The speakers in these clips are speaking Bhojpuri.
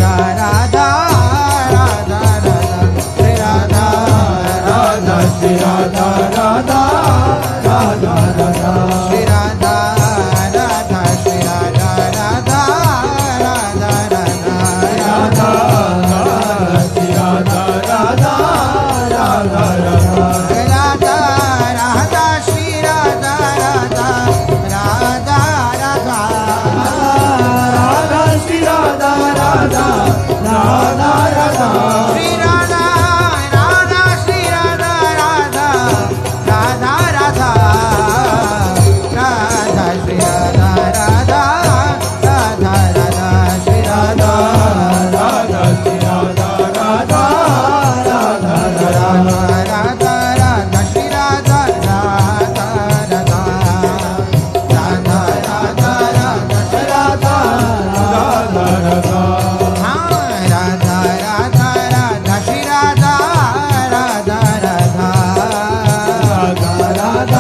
राधा राधा राधा श्री राधा राधा राधा राधा श्री राधा राधा श्री राधा राधा राधा राधा राधा श्री राधा राधा राधा राधा राधा राधा श्री राधा राधा राधा राधा राधा श्री राधा राधा राधा राधा श्री राधा राधा श्री राधा राधा राधा राधा राधा श्री राधा राधा राधा राधा श्री राधा राधा श्री राधा राधा राधा राधा राधा राधा श्री राधा राधा राधा राधा राधा राधा श्री राधा राधा राधा राधा राधा राधा श्री राधा राधा राधा राधा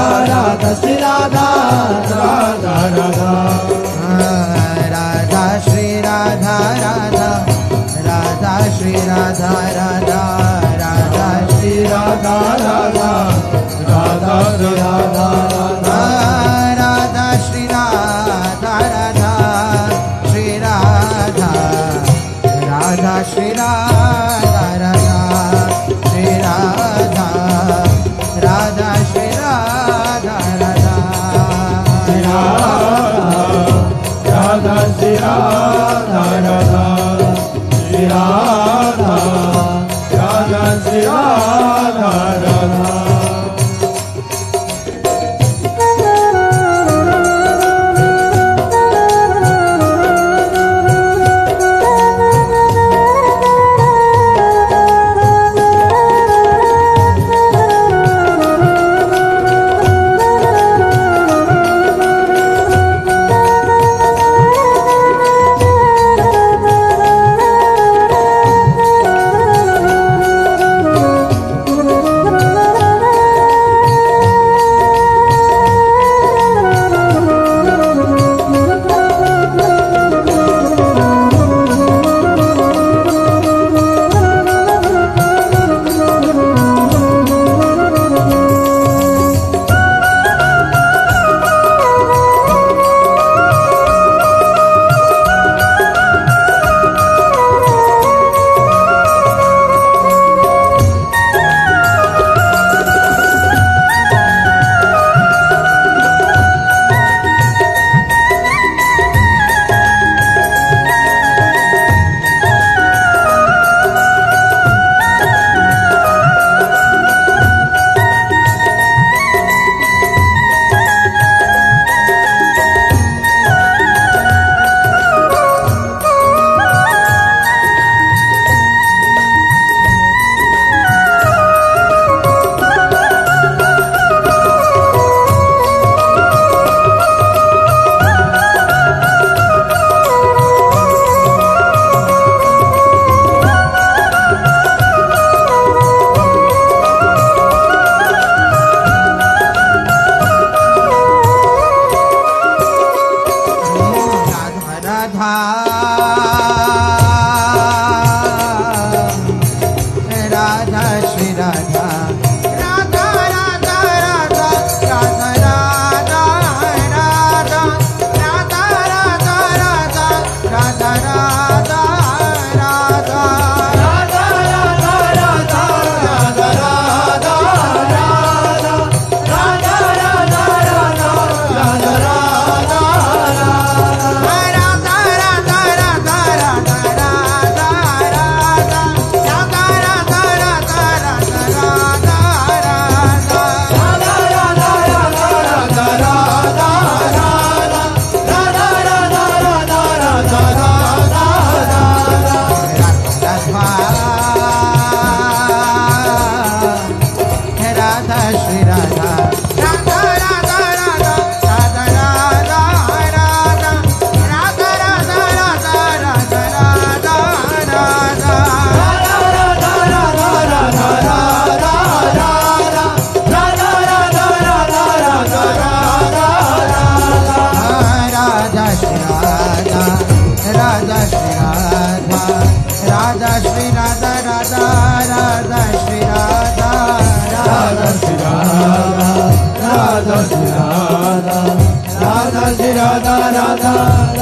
राधा श्री राधा राधा राधा राधा श्री राधा राधा राधा श्री राधा राधा राधा श्री राधा राधा राधा श्री राधा राधा राधा श्री राधा राधा श्री राधा राधा श्री राधा राधा श्री राधा राधा श्री राधा राधा राधा श्री राधा राधा श्री राधा राधा श्री राधा राधा राधा श्री राधा राधा राधा श्री राधा राधा श्री राधा राधा श्री राधा राधा श्री राधा राधा